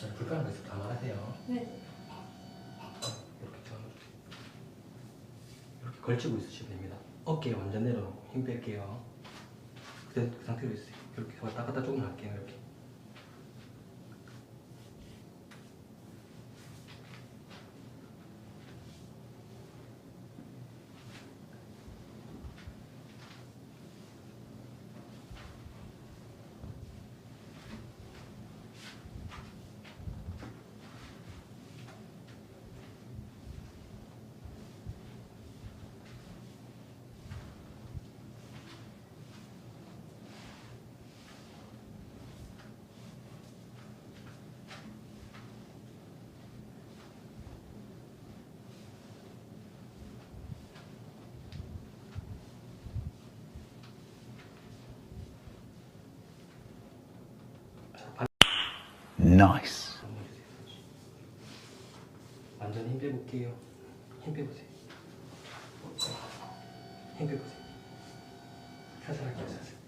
불편한 거 있으면 다 말하세요. 네. 이렇게 잡아주세요. 이렇게 걸치고 있으시면 됩니다. 어깨 완전 내려놓고 힘 뺄게요. 그 상태로 있어요. 이렇게 왔다 갔다 조금 할게요. 이렇게. 나이스. 완전 힘 빼볼게요. 힘 빼보세요. 힘 빼보세요. 살살 할게요. 살살.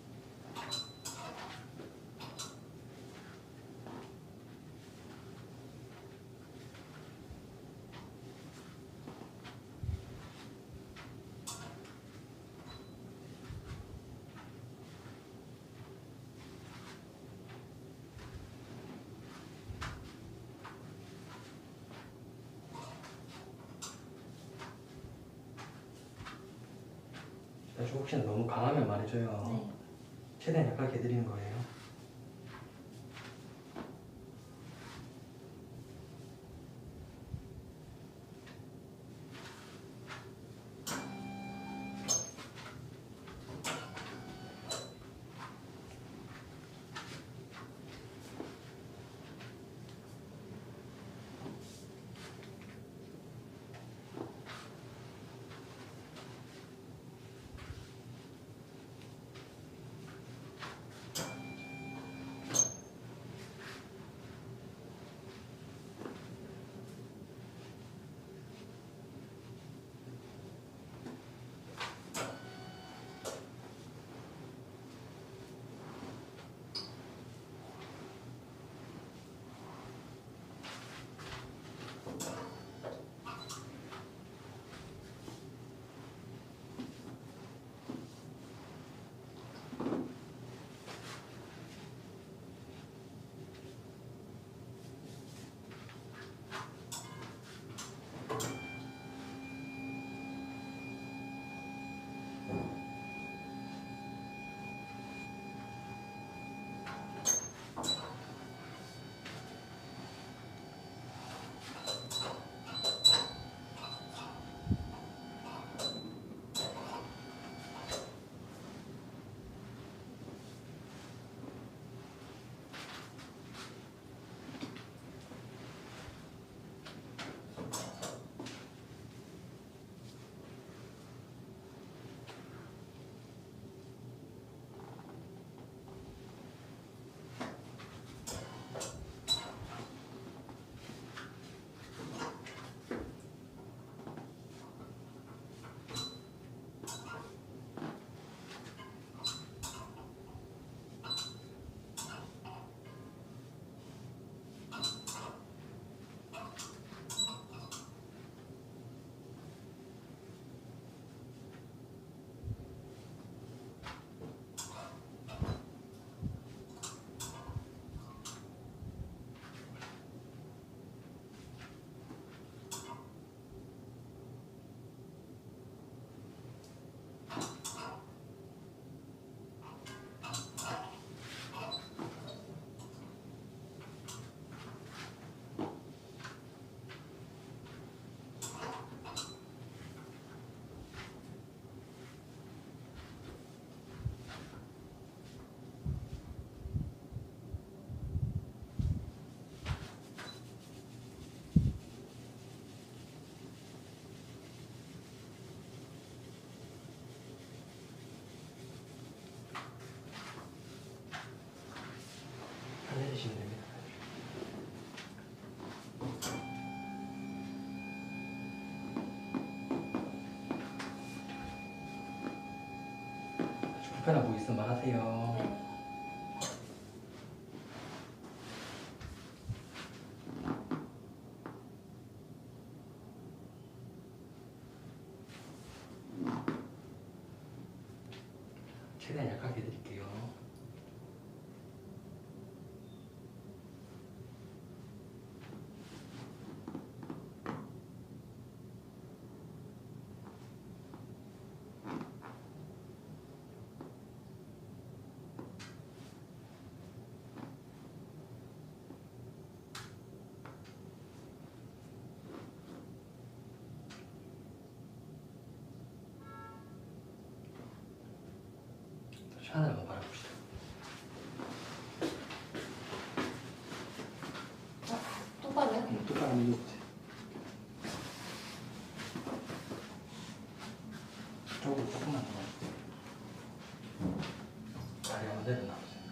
혹시나 너무 강하면 말해줘요. 네. 최대한 약하게 해드리는 거예요. 내리시면 됩니다. 불편한 거 있으면 말하세요. 네. 최대한 약하게 해드릴게요. 하나만 바라봅시다. 똑바로요? 똑바로 한번 눌러보세요. 쪽으로 조금만 더. 다리 한번 내려놔보세요.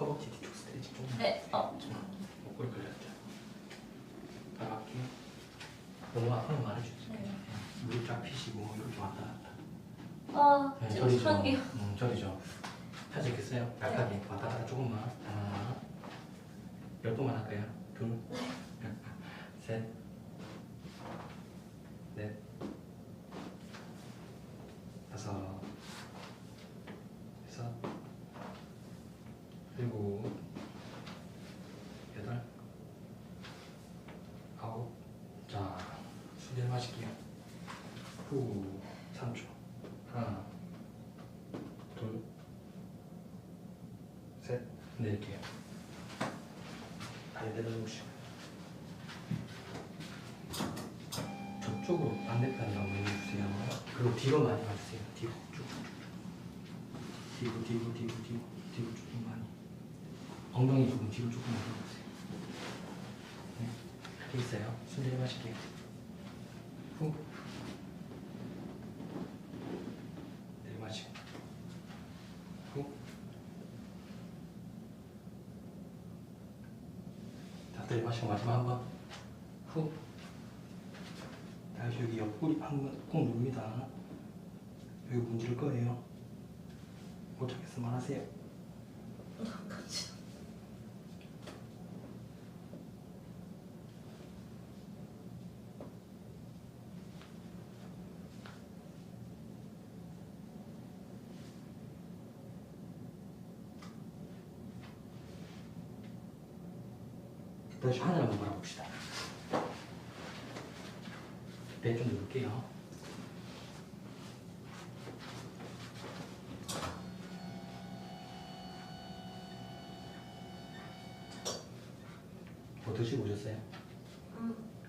허벅지 뒤쪽 스트레칭 조금만. 네. 목걸이 걸렸죠. 바로 할게요. 너무 아프면 말해주세요. 네. 무릎 쫙 펴시고 이렇게 왔다 갔다. 네, 지금 저리죠. 손이요. 저리죠. 펴지겠어요? 약하게 왔다 갔다 조금만. 하나, 10번만 할까요? 둘, 셋, 넷, 다섯, 여섯, 일곱, 여덟, 아홉. 자, 숨을 마실게요. 후, 3초. 하나, 둘, 셋, 내릴게요. 다리 내려놓으시고. 저쪽으로 반대편으로 한번 해주세요. 그리고 뒤로 많이 가주세요. 뒤로 쭉쭉쭉. 뒤로 조금 많이. 엉덩이 조금 뒤로 조금 올려주세요. 네, 이렇게 있어요. 숨 들이마실게요. 후. 내리마시고. 후. 다 들이마시고 마지막 한 번. 후. 다시 여기 옆구리 한번 꾹 누릅니다. 여기 문질 거예요. 못 찾겠으면 하세요. 다시 하늘 한번 바라봅시다. 배 좀 누를게요. 뭐 드시고 오셨어요?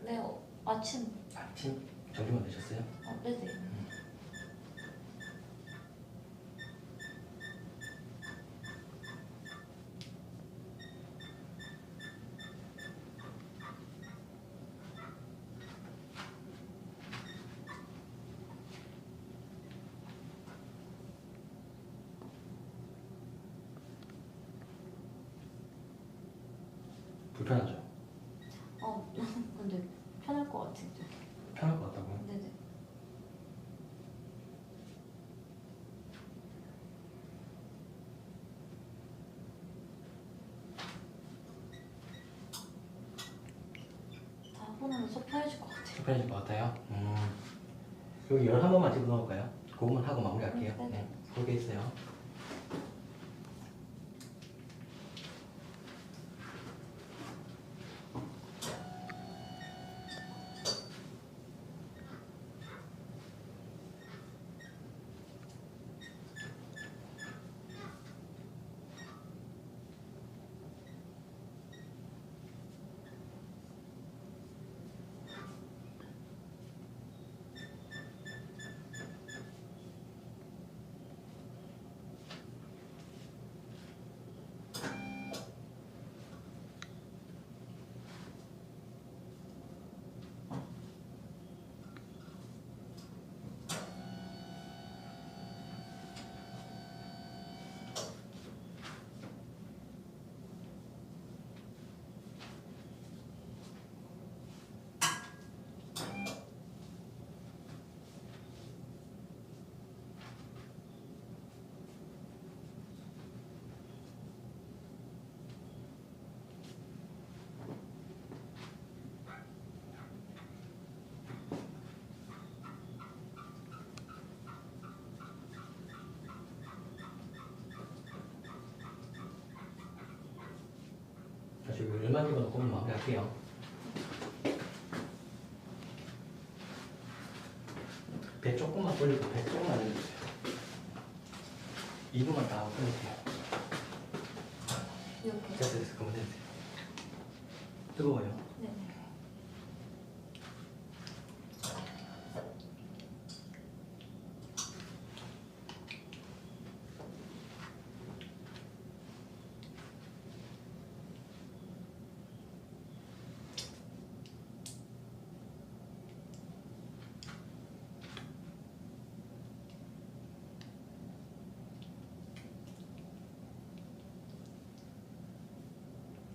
네. 아침. 아침? 점심만 드셨어요? 네네. 불편하죠? 근데 편할 것 같은데. 편할 것 같다고요? 네네. 다 하고 나면 속 편해질 것 같아요. 불편해질 것 같아요? 여기 11번만 집어넣을까요? 그것만 하고 마무리할게요. 네. 네, 그렇게 있어요. 마시고 열만 집어넣고 마무리할게요. 배 조금만 돌리고 배 조금만 올려주세요. 2분만 다 하고 끊을게요. 이렇게. 됐어. 그러면 됐어요. 뜨거워요. 네.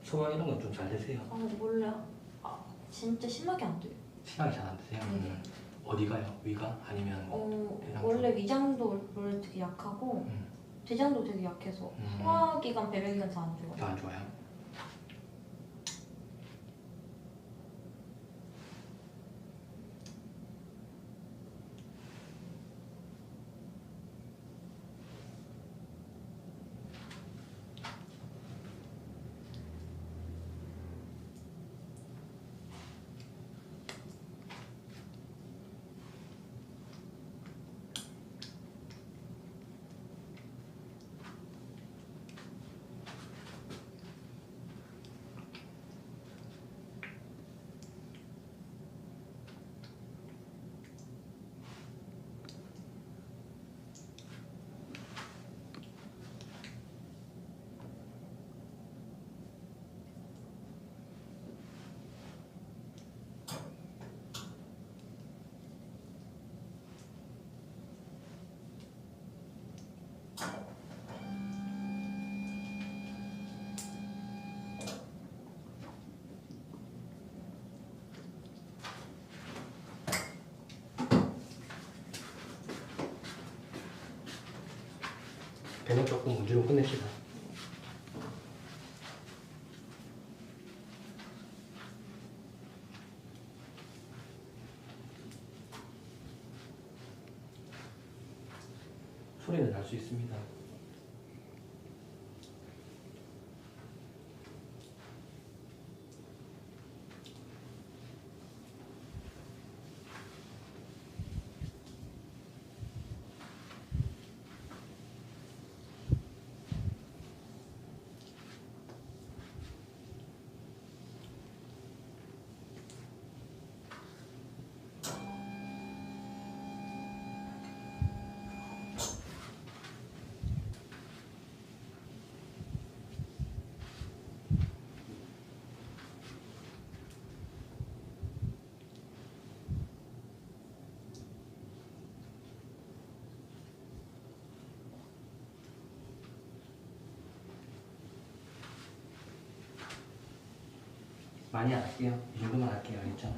소화 이런 건 좀 잘 되세요? 원래 진짜 심하게 안 돼요. 심하게 잘 안 드세요? 네. 어디가요? 위가? 아니면 대장도? 원래 위장도 원래 되게 약하고 음. 대장도 되게 약해서 음. 소화기관, 배변기관 다 안 좋아요. 더 안 좋아요? 배는 조금 문지르고 끝냅시다. 소리는 날 수 있습니다. 많이 안 할게요. 이 정도만 할게요. 알겠죠?